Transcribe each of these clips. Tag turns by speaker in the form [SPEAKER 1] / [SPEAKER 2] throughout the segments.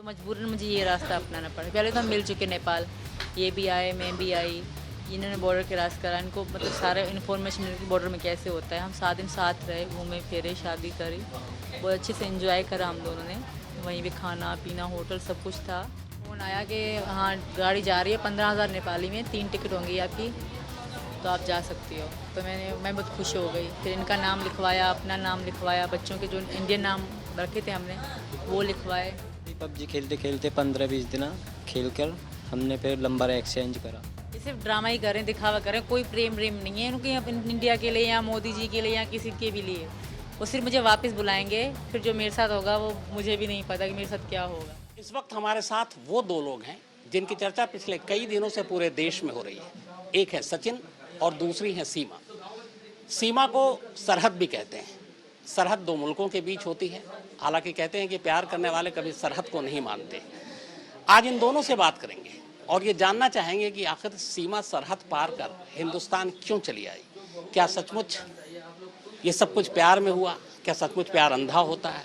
[SPEAKER 1] तो मजबूरन मुझे ये रास्ता अपनाना पड़ा। पहले तो हम मिल चुके नेपाल, ये भी आए, मैं भी आई, इन्होंने बॉर्डर क्रॉस करा, इनको मतलब सारा इन्फॉर्मेशन मिली कि बॉर्डर में कैसे होता है। हम 7 दिन साथ रहे, घूमे फिरे, शादी करी, बहुत अच्छे से एंजॉय करा हम दोनों ने। वहीं भी खाना पीना होटल सब कुछ था। फ़ोन आया कि हाँ गाड़ी जा रही है 15,000 नेपाली में, 3 टिकट होंगी आपकी, तो आप जा सकती हो। तो मैं बहुत खुश हो गई। फिर इनका नाम लिखवाया, अपना नाम लिखवाया, बच्चों के जो इंडियन नाम रखे थे हमने वो लिखवाए।
[SPEAKER 2] पबजी खेलते खेलते 15-20 दिन खेल कर हमने फिर नंबर एक्सचेंज करा।
[SPEAKER 1] ये सिर्फ ड्रामा ही करें, दिखावा करें, कोई प्रेम प्रेम नहीं है उनके अपन इंडिया के लिए या मोदी जी के लिए या किसी के भी लिए। वो सिर्फ मुझे वापस बुलाएंगे, फिर जो मेरे साथ होगा वो मुझे भी नहीं पता कि मेरे साथ क्या होगा।
[SPEAKER 3] इस वक्त हमारे साथ वो दो लोग हैं जिनकी चर्चा पिछले कई दिनों से पूरे देश में हो रही है। एक है सचिन और दूसरी है सीमा। सीमा को सरहद भी कहते हैं। सरहद दो मुल्कों के बीच होती है। हालांकि कहते हैं कि प्यार करने वाले कभी सरहद को नहीं मानते। आज इन दोनों से बात करेंगे और ये जानना चाहेंगे कि आखिर सीमा सरहद पार कर हिंदुस्तान क्यों चली आई। क्या सचमुच ये सब कुछ प्यार में हुआ? क्या सचमुच प्यार अंधा होता है?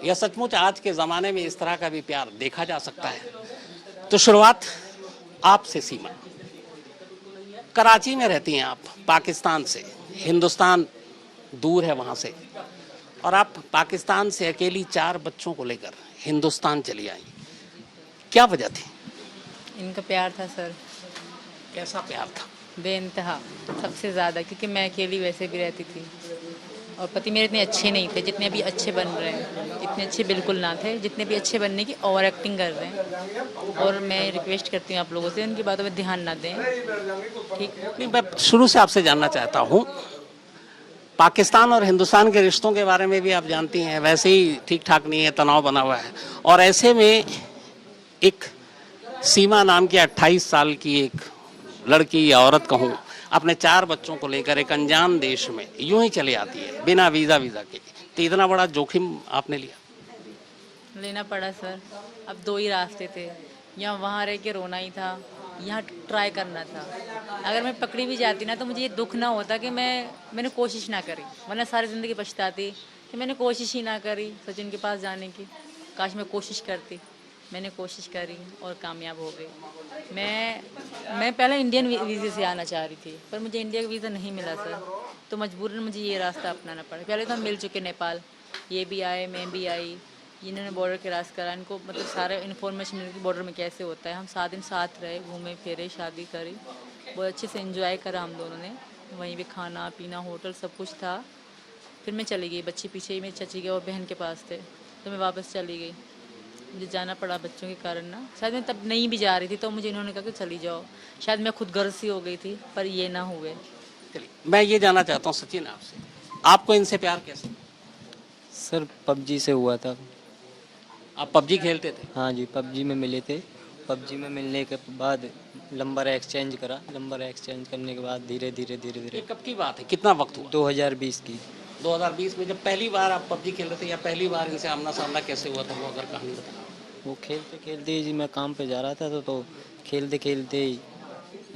[SPEAKER 3] या सचमुच आज के ज़माने में इस तरह का भी प्यार देखा जा सकता है? तो शुरुआत आपसे सीमा। कराची में रहती हैं आप, पाकिस्तान से। हिंदुस्तान दूर है वहाँ से और आप पाकिस्तान से अकेली 4 बच्चों को लेकर हिंदुस्तान चली आई। क्या वजह थी?
[SPEAKER 1] इनका प्यार था सर,
[SPEAKER 3] कैसा प्यार था?
[SPEAKER 1] बेइंतहा, सबसे ज़्यादा, क्योंकि मैं अकेली वैसे भी रहती थी और पति मेरे इतने अच्छे नहीं थे जितने अभी अच्छे बन रहे हैं। इतने अच्छे बिल्कुल ना थे जितने भी अच्छे बनने की ओवर एक्टिंग कर रहे हैं। और मैं रिक्वेस्ट करती हूँ आप लोगों से उनकी बातों में ध्यान ना दें, ठीक?
[SPEAKER 3] नहीं, मैं शुरू से आपसे जानना चाहता हूँ, पाकिस्तान और हिंदुस्तान के रिश्तों के बारे में भी आप जानती हैं, वैसे ही ठीक ठाक नहीं है, तनाव बना हुआ है। और ऐसे में एक सीमा नाम की 28 साल की एक लड़की या औरत कहूँ, अपने 4 बच्चों को लेकर एक अनजान देश में यूं ही चली आती है बिना वीज़ा के। तो इतना बड़ा जोखिम आपने लिया?
[SPEAKER 1] लेना पड़ा सर। अब 2 ही रास्ते थे, या वहाँ रह के रोना ही था, यहाँ ट्राई करना था। अगर मैं पकड़ी भी जाती ना तो मुझे ये दुख ना होता कि मैंने कोशिश ना करी, वरना सारी ज़िंदगी पछताती कि मैंने कोशिश ही ना करी सचिन के पास जाने की। काश मैं कोशिश करती। मैंने कोशिश करी और कामयाब हो गई। मैं पहले इंडियन वीज़े से आना चाह रही थी, पर मुझे इंडिया का वीज़ा नहीं मिला सर, तो मजबूरन मुझे ये रास्ता अपनाना पड़ा। पहले तो हम मिल चुके नेपाल, ये भी आए, मैं भी आई, इन्होंने बॉर्डर क्रॉस करा, इनको मतलब सारा इन्फॉर्मेशन मिली कि बॉर्डर में कैसे होता है। हम 7 दिन साथ रहे, घूमे फिरे, शादी करी, बहुत अच्छे से एंजॉय करा हम दोनों ने। वहीं भी खाना पीना होटल सब कुछ था। फिर मैं चली गई, बच्चे पीछे ही मेरी चाची के और बहन के पास थे, तो मैं वापस चली गई। मुझे जाना पड़ा बच्चों के कारण ना, शायद मैं तब नहीं भी जा रही थी, तो मुझे इन्होंने कहा कि चली जाओ। शायद मैं खुद गर्ज सी हो गई थी, पर ये ना हुए।
[SPEAKER 3] चलिए, मैं ये जानना चाहता हूँ सचिन आपसे, आपको इनसे प्यार कैसे?
[SPEAKER 2] सर पबजी से हुआ था।
[SPEAKER 3] आप पबजी खेलते थे?
[SPEAKER 2] हाँ जी, पबजी में मिले थे। पबजी में मिलने के बाद नंबर एक्सचेंज करा। नंबर एक्सचेंज करने के बाद धीरे धीरे धीरे
[SPEAKER 3] ये
[SPEAKER 2] धीरे
[SPEAKER 3] कब की बात है? कितना वक्त हुआ?
[SPEAKER 2] 2020 की।
[SPEAKER 3] 2020 में जब पहली बार आप पबजी खेल रहे थे, या पहली बार इनसे आमना सामना कैसे हुआ था, वो अगर कहानी बताएं।
[SPEAKER 2] वो खेलते खेलते ही जी मैं काम पे जा रहा था तो खेलते खेलते ही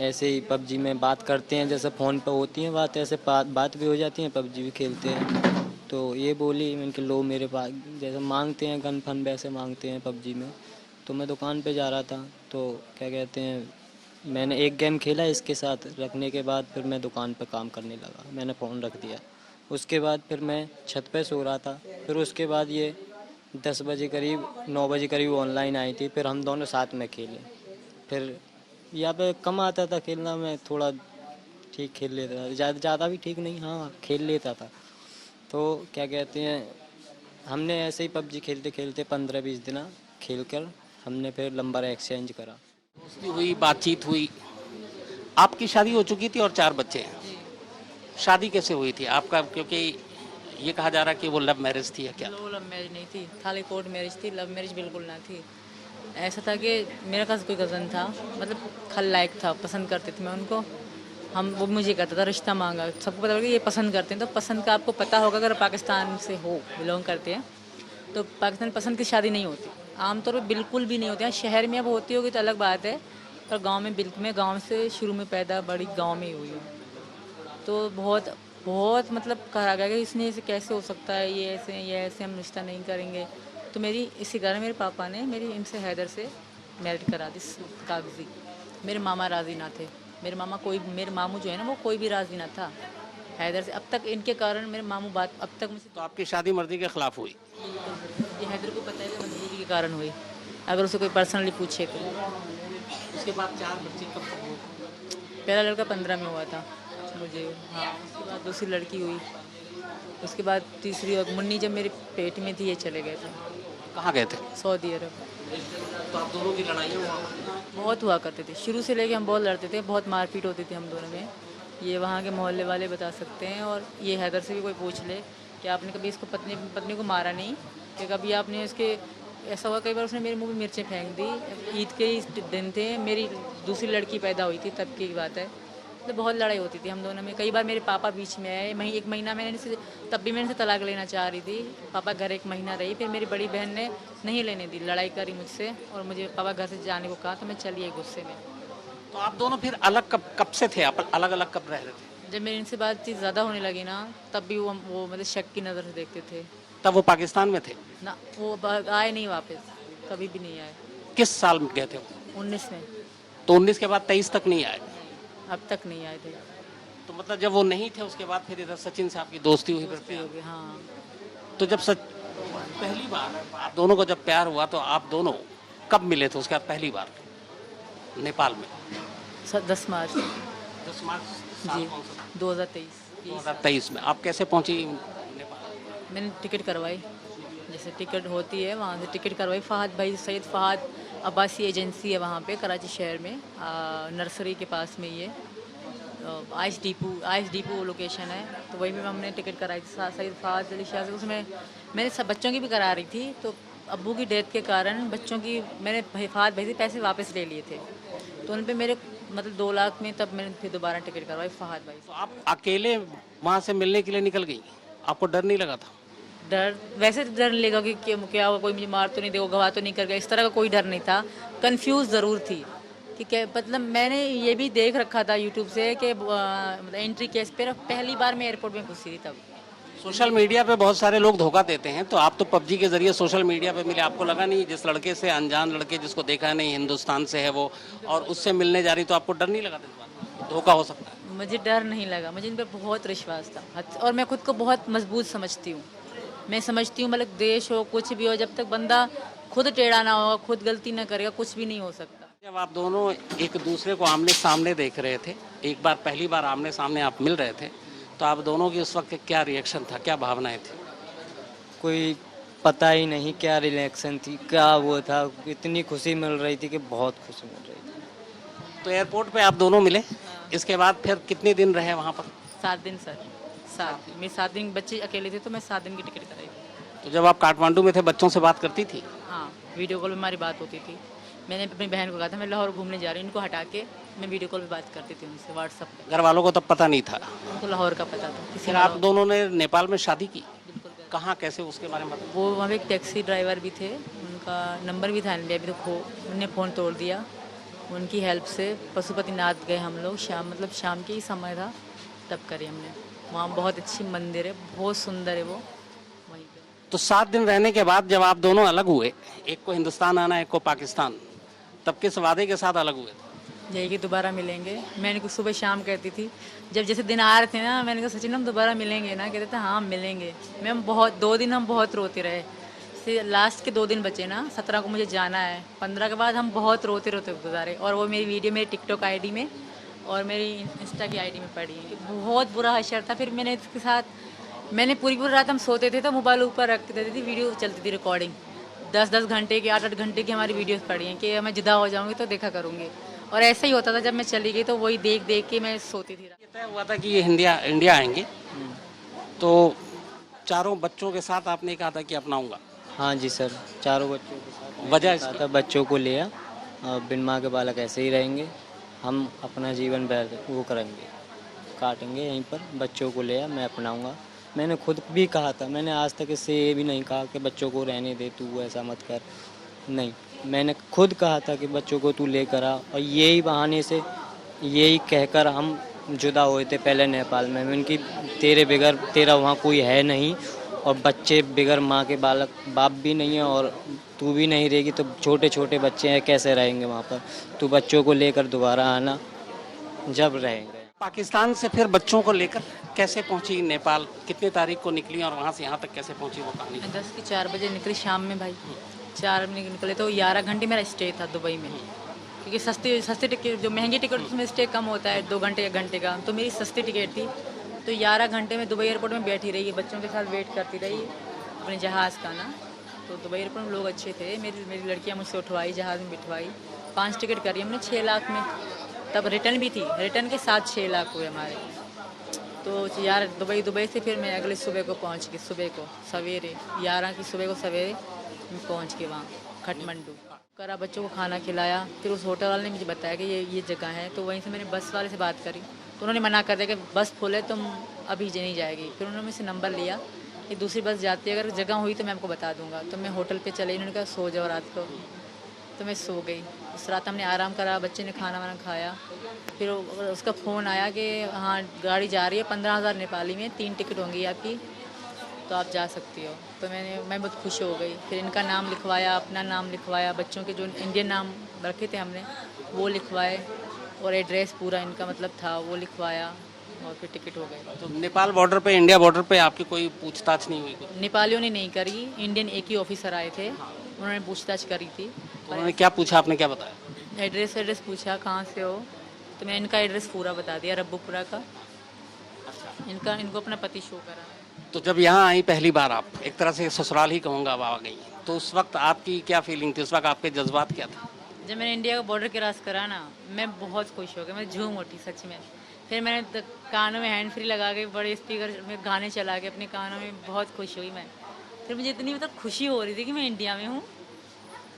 [SPEAKER 2] ऐसे ही पबजी में बात करते हैं, जैसे फ़ोन पे होती है बात, ऐसे बात भी हो जाती है, पबजी भी खेलते हैं। तो ये बोली मैंने कि लो मेरे पास, जैसे मांगते हैं गन फन वैसे मांगते हैं पबजी में। तो मैं दुकान पे जा रहा था, तो क्या कहते हैं, मैंने एक गेम खेला इसके साथ, रखने के बाद फिर मैं दुकान पे काम करने लगा, मैंने फ़ोन रख दिया। उसके बाद फिर मैं छत पे सो रहा था। फिर उसके बाद ये 10 बजे करीब 9 बजे करीब ऑनलाइन आई थी, फिर हम दोनों साथ में खेले। फिर यहाँ पे कम आता था खेलना, मैं थोड़ा ठीक खेल लेता था, ज़्यादा भी ठीक नहीं, हाँ खेल लेता था। तो क्या कहते हैं, हमने ऐसे ही पबजी खेलते खेलते 15-20 दिन खेल कर हमने फिर नंबर एक्सचेंज करा।
[SPEAKER 3] दोस्ती हुई, बातचीत हुई। आपकी शादी हो चुकी थी और 4 बच्चे हैं। शादी कैसे हुई थी आपका? क्योंकि ये कहा जा रहा है कि वो लव मैरिज थी या क्या?
[SPEAKER 1] लो लव मैरिज नहीं थी, खाली कोर्ट मैरिज थी, लव मैरिज बिल्कुल ना थी। ऐसा था कि मेरा कज़न कोई कज़न था, मतलब खलनायक था, पसंद करती थी मैं उनको। वो मुझे कहता था रिश्ता मांगा, सबको पता होगा कि ये पसंद करते हैं, तो पसंद का आपको पता होगा, अगर पाकिस्तान से हो बिलोंग करते हैं तो पाकिस्तान पसंद की शादी नहीं होती, आमतौर पर बिल्कुल भी नहीं होती। हाँ शहर में अब होती होगी तो अलग बात है, पर गाँव में बिल्कुल, मैं गाँव से शुरू में पैदा बड़ी गाँव में ही हुई हूँ। तो बहुत बहुत मतलब कहा गया कि इसने ऐसे कैसे हो सकता है, ये ऐसे हम रिश्ता नहीं करेंगे। तो तो मेरी इसी कारण मेरे पापा ने मेरी इनसे हैदर से मैरिज करा दी कागजी। मेरे मामा राजी ना थे। मेरे मामू जो है ना वो कोई भी राजी ना था हैदर से। अब तक इनके कारण मेरे मामू बात अब तक मुझसे
[SPEAKER 3] तो आपकी शादी मर्जी के खिलाफ हुई?
[SPEAKER 1] ये हैदर को पता है कि मजबूरी के कारण हुई, अगर उसे कोई पर्सनली पूछे तो।
[SPEAKER 3] उसके बाद 4 बच्चे कब तक हुए?
[SPEAKER 1] पहला लड़का 15 में हुआ था मुझे, हाँ। उसके बाद दूसरी लड़की हुई, उसके बाद तीसरी और मुन्नी जब मेरे पेट में थी ये चले गए थे
[SPEAKER 3] कहाँ गए थे?
[SPEAKER 1] सऊदी अरब।
[SPEAKER 3] तो आप दोनों की लड़ाइयाँ वहाँ
[SPEAKER 1] बहुत हुआ करते थे, शुरू से लेके हम बहुत लड़ते थे, बहुत मारपीट होती थी हम दोनों में। ये वहाँ के मोहल्ले वाले बता सकते हैं, और ये हैदर से भी कोई पूछ ले कि आपने कभी इसको पत्नी को मारा नहीं, कि कभी आपने इसके ऐसा हुआ। कई बार उसने मेरे मुंह में मिर्चें फेंक दी। ईद के ही दिन थे, मेरी दूसरी लड़की पैदा हुई थी तब की बात है। तो बहुत लड़ाई होती थी हम दोनों में। कई बार मेरे पापा बीच में आए, एक महीना मैंने तब भी मैंने से तलाक लेना चाह रही थी। पापा घर 1 महीना रही, फिर मेरी बड़ी बहन ने नहीं लेने दी, लड़ाई करी मुझसे और मुझे पापा घर से जाने को कहा, तो मैं चली आई गुस्से में।
[SPEAKER 3] तो आप दोनों फिर अलग कब से थे? आप अलग अलग कब रह रहे थे?
[SPEAKER 1] जब मेरी इनसे बातचीत ज़्यादा होने लगी ना, तब भी वो मतलब शक की नज़र से देखते थे
[SPEAKER 3] तब वो पाकिस्तान में थे?
[SPEAKER 1] ना। वो आए नहीं वापस, कभी भी नहीं आए।
[SPEAKER 3] किस साल में गए थे वो?
[SPEAKER 1] 19 में।
[SPEAKER 3] तो 19 के बाद 23 तक नहीं आए?
[SPEAKER 1] अब तक नहीं आए थे।
[SPEAKER 3] तो मतलब जब वो नहीं थे उसके बाद फिर इधर सचिन से आपकी दोस्ती हुई?
[SPEAKER 1] दोस्ती हो गई, हाँ।
[SPEAKER 3] तो जब पहली बार आप दोनों को जब प्यार हुआ तो आप दोनों कब मिले थे उसके बाद पहली बार नेपाल में?
[SPEAKER 1] 10 मार्च
[SPEAKER 3] 10 मार्च
[SPEAKER 1] जी 2023।
[SPEAKER 3] 2023 में। आप कैसे पहुंची नेपाल?
[SPEAKER 1] मैंने टिकट करवाई, जैसे टिकट होती है वहाँ से टिकट करवाई। फ़हद भाई, सैयद फ़हद अब्बासी एजेंसी है वहाँ पे कराची शहर में, नर्सरी के पास में ये आइस डिपो लोकेशन है। तो वहीं पे हमने टिकट कराई थी सैयद फ़हद अली शाह से। उसमें मैंने सब बच्चों की भी करा रही थी, तो अब्बू की डेथ के कारण बच्चों की मैंने फ़हद भाई से पैसे वापस ले लिए थे, तो उन पे मेरे मतलब 2 लाख में तब मैंने फिर दोबारा टिकट करवाई फ़हद भाई से।
[SPEAKER 3] तो आप अकेले वहाँ से मिलने के लिए निकल गई? आपको डर नहीं लगा था?
[SPEAKER 1] डर वैसे तो डर नहीं लगा कि क्या होगा, कोई मुझे मार तो नहीं देगा, गवाह तो नहीं कर गया, इस तरह का कोई डर नहीं था। कंफ्यूज ज़रूर थी कि क्या, मतलब मैंने ये भी देख रखा था यूट्यूब से कि मतलब एंट्री केस पे पहली बार मैं एयरपोर्ट में घुसी थी तब।
[SPEAKER 3] सोशल मीडिया पे बहुत सारे लोग धोखा देते हैं, तो आप तो पबजी के जरिए सोशल मीडिया पे मिले, आपको लगा नहीं जिस लड़के से, अनजान लड़के जिसको देखा नहीं, हिंदुस्तान से है वो, और उससे मिलने जा रही, तो आपको डर नहीं लगा था इस बात धोखा हो सकता है?
[SPEAKER 1] मुझे डर नहीं लगा, मुझे इन पर बहुत विश्वास था, और मैं खुद को बहुत मजबूत समझती हूँ। मैं समझती हूँ मतलब देश हो कुछ भी हो, जब तक बंदा खुद टेढ़ा ना होगा, खुद गलती ना करेगा, कुछ भी नहीं हो सकता।
[SPEAKER 3] जब आप दोनों एक दूसरे को आमने सामने देख रहे थे, एक बार पहली बार आमने सामने आप मिल रहे थे, तो आप दोनों की उस वक्त क्या रिएक्शन था, क्या भावनाएं थी?
[SPEAKER 2] कोई पता ही नहीं क्या रिएक्शन थी, क्या वो था। इतनी खुशी मिल रही थी कि बहुत खुशी मिल रही थी।
[SPEAKER 3] तो एयरपोर्ट पे आप दोनों मिले, इसके बाद फिर कितने दिन रहे वहाँ पर?
[SPEAKER 1] 7 दिन सर, 7 मैं 7 दिन, बच्चे अकेले थे तो मैं 7 दिन की टिकट कराई।
[SPEAKER 3] तो जब आप काठमांडू में थे बच्चों से बात करती थी?
[SPEAKER 1] हाँ, वीडियो कॉल पे हमारी बात होती थी। मैंने अपनी बहन को कहा था मैं लाहौर घूमने जा रही हूँ, इनको हटा के मैं वीडियो कॉल पे बात करती थी उनसे व्हाट्सएप पे।
[SPEAKER 3] घर वालों को तब पता नहीं था?
[SPEAKER 1] उनको लाहौर का पता था। किसी
[SPEAKER 3] फिर आप दोनों ने नेपाल में शादी की? कहाँ, कैसे, उसके बारे में बताओ।
[SPEAKER 1] वो वहाँ पे एक टैक्सी ड्राइवर भी थे, उनका नंबर भी था अभी, तो उन्होंने फ़ोन तोड़ दिया। उनकी हेल्प से पशुपतिनाथ गए हम लोग, मतलब शाम के ही समय था तब करी हमने। वहाँ बहुत अच्छी मंदिर है, बहुत सुंदर है वो वहीं पे।
[SPEAKER 3] तो 7 दिन रहने के बाद जब आप दोनों अलग हुए, एक को हिंदुस्तान आना, एक को पाकिस्तान, तब किस वादे के साथ अलग हुए?
[SPEAKER 1] यही कि दोबारा मिलेंगे। मैंने कुछ सुबह शाम कहती थी, जब जैसे दिन आ रहे थे ना, मैंने कहा सचिन हम दोबारा मिलेंगे ना, कहते थे हाँ मिलेंगे। मैं बहुत 2 दिन हम बहुत रोते रहे, फिर लास्ट के 2 दिन बचे ना, 17 को मुझे जाना है, 15 के बाद हम बहुत रोते रोते गुजारे। और वो मेरी वीडियो मेरी टिकटॉक आईडी में और मेरी इंस्टा की आईडी में पड़ी है। बहुत बुरा हशर था। फिर मैंने इसके साथ मैंने पूरी रात हम सोते थे तो मोबाइल ऊपर रख देती थी, वीडियो चलती थी रिकॉर्डिंग, 10-10 घंटे की, 8-8 घंटे की हमारी वीडियोस पड़ी हैं कि मैं जुदा हो जाऊंगी तो देखा करूंगी। और ऐसा ही होता था, जब मैं चली गई तो वही देख देख के मैं सोती थी।
[SPEAKER 3] ये तय हुआ था कि ये इंडिया आएंगे, तो चारों बच्चों के साथ आपने कहा था कि अपनाऊंगा?
[SPEAKER 2] हाँ जी सर, चारों बच्चों के साथ
[SPEAKER 3] वजह
[SPEAKER 2] कहा
[SPEAKER 3] इसकी?
[SPEAKER 2] था, बच्चों को लिया, बिन माँ के बालक ऐसे ही रहेंगे, हम अपना जीवन वो करेंगे, काटेंगे यहीं पर, बच्चों को लिया, मैं अपनाऊंगा। मैंने खुद भी कहा था, मैंने आज तक इससे ये भी नहीं कहा कि बच्चों को रहने दे, तू ऐसा मत कर, नहीं, मैंने खुद कहा था कि बच्चों को तू लेकर आ। और यही बहाने से, यही कहकर हम जुदा हुए थे पहले नेपाल में। उनकी तेरे बगैर तेरा वहाँ कोई है नहीं, और बच्चे बिगर माँ के बाप भी नहीं है, और तू भी नहीं रहेगी तो छोटे छोटे बच्चे हैं कैसे रहेंगे वहाँ पर। तू बच्चों को लेकर दोबारा आना, जब रहेंगे।
[SPEAKER 3] पाकिस्तान से फिर बच्चों को लेकर कैसे पहुंची नेपाल, कितने तारीख को निकली और वहाँ से यहाँ तक कैसे पहुंची वो कहानी?
[SPEAKER 1] 10 की 4 बजे निकली शाम में भाई। 4 बजे निकले तो 11 घंटे मेरा स्टे था दुबई में, क्योंकि सस्ती टिकट, जो महंगी टिकट उसमें स्टे कम होता है, 2 घंटे 1 घंटे का, तो मेरी सस्ती टिकट थी। तो 11 घंटे में दुबई एयरपोर्ट में बैठी रही, बच्चों के साथ वेट करती रही अपने जहाज़ का ना। तो दुबई एयरपोर्ट में लोग अच्छे थे, मेरी लड़कियाँ मुझसे उठवाई, जहाज़ में बिठवाई। 5 टिकट करी हमने 6 लाख में, तब रिटर्न भी थी, रिटर्न के साथ 6 लाख हुए हमारे। तो यार दुबई से फिर मैं अगले सुबह को पहुंच गई, सुबह को सवेरे 11 की सुबह को सवेरे मैं पहुंच गई वहाँ काठमांडू। करा बच्चों को खाना खिलाया, फिर उस होटल वाले ने मुझे बताया कि ये जगह है। तो वहीं से मैंने बस वाले से बात करी, तो उन्होंने मना कर दिया कि बस फुल है, तुम अभी नहीं जाएगी। फिर उन्होंने मुझसे नंबर लिया कि दूसरी बस जाती है, अगर जगह हुई तो मैं आपको बता दूंगा। तो मैं होटल पे चले, इन्होंने कहा सो जाओ रात को, तो मैं सो गई। उस रात हमने आराम करा, बच्चे ने खाना वाना खाया। फिर उसका फ़ोन आया कि हाँ गाड़ी जा रही है 15,000 नेपाली में, 3 टिकट होंगी आपकी, तो आप जा सकती हो। तो मैं बहुत खुश हो गई। फिर इनका नाम लिखवाया, अपना नाम लिखवाया, बच्चों के जो इंडियन नाम रखे थे हमने वो लिखवाए, और एड्रेस पूरा इनका मतलब था वो लिखवाया, और फिर टिकट हो गए।
[SPEAKER 3] तो नेपाल बॉर्डर पे, इंडिया बॉर्डर पे आपकी कोई पूछताछ नहीं हुई?
[SPEAKER 1] नेपालियों ने नहीं करी, इंडियन एक ही ऑफिसर आए थे, उन्होंने पूछताछ करी थी।
[SPEAKER 3] तो उन्होंने क्या पूछा, आपने क्या बताया?
[SPEAKER 1] एड्रेस पूछा कहाँ से हो, तो मैंने इनका एड्रेस पूरा बता दिया, रब्बूपुरा का। इनको अपना पति शो करा।
[SPEAKER 3] तो जब यहाँ आई पहली बार, आप एक तरह से ससुराल ही कहूँगा अब आ गई, तो उस वक्त आपकी क्या फीलिंग थी, उस वक्त आपके जज्बात क्या थे?
[SPEAKER 1] जब मैंने इंडिया का बॉर्डर क्रॉस करा ना, मैं बहुत खुश हो गई, मैं झूम उठी सच में। फिर मैंने कानों में हैंड फ्री लगा के बड़े स्पीकर में गाने चला के अपने कानों में, बहुत खुश हुई मैं। फिर मुझे इतनी मतलब खुशी हो रही थी कि मैं इंडिया में हूँ।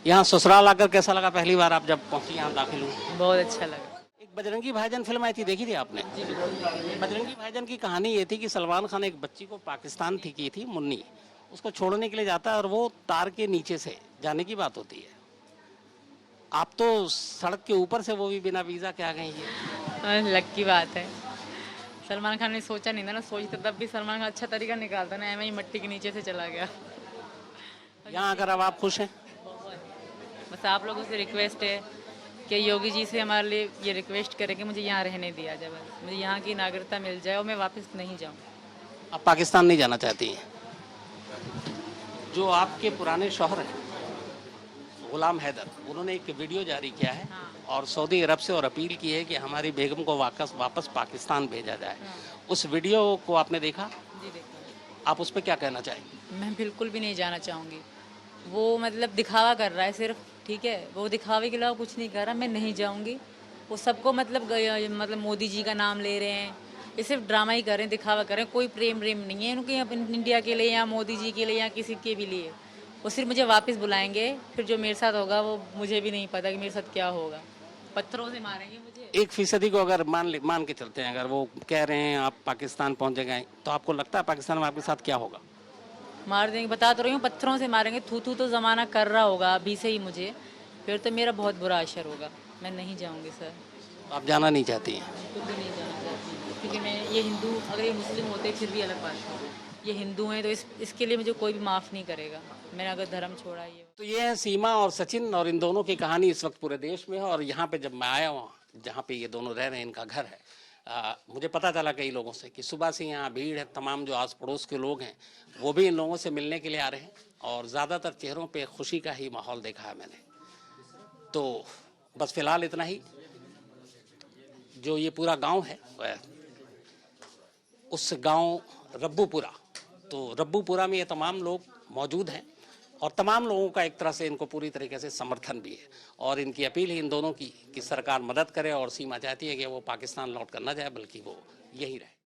[SPEAKER 3] यहाँ ससुराल आकर कैसा लगा पहली बार आप जब पहुँची, यहाँ दाखिल हुई?
[SPEAKER 1] बहुत अच्छा लगा।
[SPEAKER 3] एक बजरंगी भाईजान फिल्म आई थी, देखी थी आपने?
[SPEAKER 1] जी बिल्कुल।
[SPEAKER 3] बजरंगी भाईजान की कहानी ये थी कि सलमान खान एक बच्ची को पाकिस्तान थी की थी, मुन्नी, उसको छोड़ने के लिए जाता है और वो तार के नीचे से जाने की बात होती है। आप तो सड़क के ऊपर से, वो भी बिना वीज़ा के आ गई है।
[SPEAKER 1] लक की बात है। सलमान खान ने सोचा नहीं था ना, सोचता तब भी सलमान खान अच्छा तरीका निकालता ना, एम ही मट्टी के नीचे से चला गया।
[SPEAKER 3] यहाँ अगर अब आप खुश हैं?
[SPEAKER 1] बस आप लोगों से रिक्वेस्ट है कि योगी जी से हमारे लिए ये रिक्वेस्ट करें कि मुझे यहाँ रहने दिया जाए, बस मुझे यहाँ की नागरिकता मिल जाए और मैं वापस नहीं जाऊँ।
[SPEAKER 3] आप पाकिस्तान नहीं जाना चाहती हैं? जो आपके पुराने शौहर हैं गुलाम हैदर, उन्होंने एक वीडियो जारी किया है और सऊदी अरब से और अपील की है कि हमारी बेगम को वापस पाकिस्तान भेजा जाए। उस वीडियो को आपने देखा?
[SPEAKER 1] जी देखा।
[SPEAKER 3] आप उस पर क्या कहना चाहेंगे?
[SPEAKER 1] मैं बिल्कुल भी नहीं जाना चाहूँगी। वो मतलब दिखावा कर रहा है सिर्फ, ठीक है, वो दिखावे के अलावा कुछ नहीं कर रहा। मैं नहीं जाऊँगी। वो सबको मतलब मोदी जी का नाम ले रहे हैं, ये सिर्फ ड्रामा ही कर रहे हैं, दिखावा कर रहे हैं। कोई प्रेम नहीं है उनके इंडिया के लिए या मोदी जी के लिए या किसी के भी लिए। वो सिर्फ मुझे वापस बुलाएंगे, फिर जो मेरे साथ होगा वो मुझे भी नहीं पता कि मेरे साथ क्या होगा। पत्थरों से मारेंगे मुझे।
[SPEAKER 3] 1% को अगर मान के चलते हैं, अगर वो कह रहे हैं आप पाकिस्तान पहुंच गए, तो आपको लगता है पाकिस्तान में आपके साथ क्या होगा?
[SPEAKER 1] मार देंगे, बता तो रही हूँ, पत्थरों से मारेंगे। थू तो ज़माना कर रहा होगा अभी से ही मुझे, फिर तो मेरा बहुत बुरा असर होगा। मैं नहीं जाऊँगी सर।
[SPEAKER 3] आप जाना नहीं चाहती हैं?
[SPEAKER 1] बिल्कुल भी नहीं जाना चाहती, क्योंकि मैं ये हिंदू, अगर ये मुस्लिम होते फिर भी अलग बात है। ये हिंदू हैं तो इसके लिए मुझे कोई भी माफ़ नहीं करेगा। मैंने अगर धर्म छोड़ा ये।
[SPEAKER 3] तो ये है सीमा और सचिन, और इन दोनों की कहानी इस वक्त पूरे देश में है। और यहाँ पे जब मैं आया हूँ, जहाँ पे ये दोनों रह रहे हैं, इनका घर है, मुझे पता चला कई लोगों से कि सुबह से यहाँ भीड़ है। तमाम जो आस पड़ोस के लोग हैं वो भी इन लोगों से मिलने के लिए आ रहे हैं, और ज़्यादातर चेहरों पे खुशी का ही माहौल देखा है मैंने। तो बस फिलहाल इतना ही। जो ये पूरा गांव है उस गांव रब्बूपुरा, तो रब्बूपुरा में ये तमाम लोग मौजूद हैं, और तमाम लोगों का एक तरह से इनको पूरी तरीके से समर्थन भी है। और इनकी अपील है इन दोनों की कि सरकार मदद करे, और सीमा चाहती है कि वो पाकिस्तान लौट कर न जाए, बल्कि वो यहीं रहे।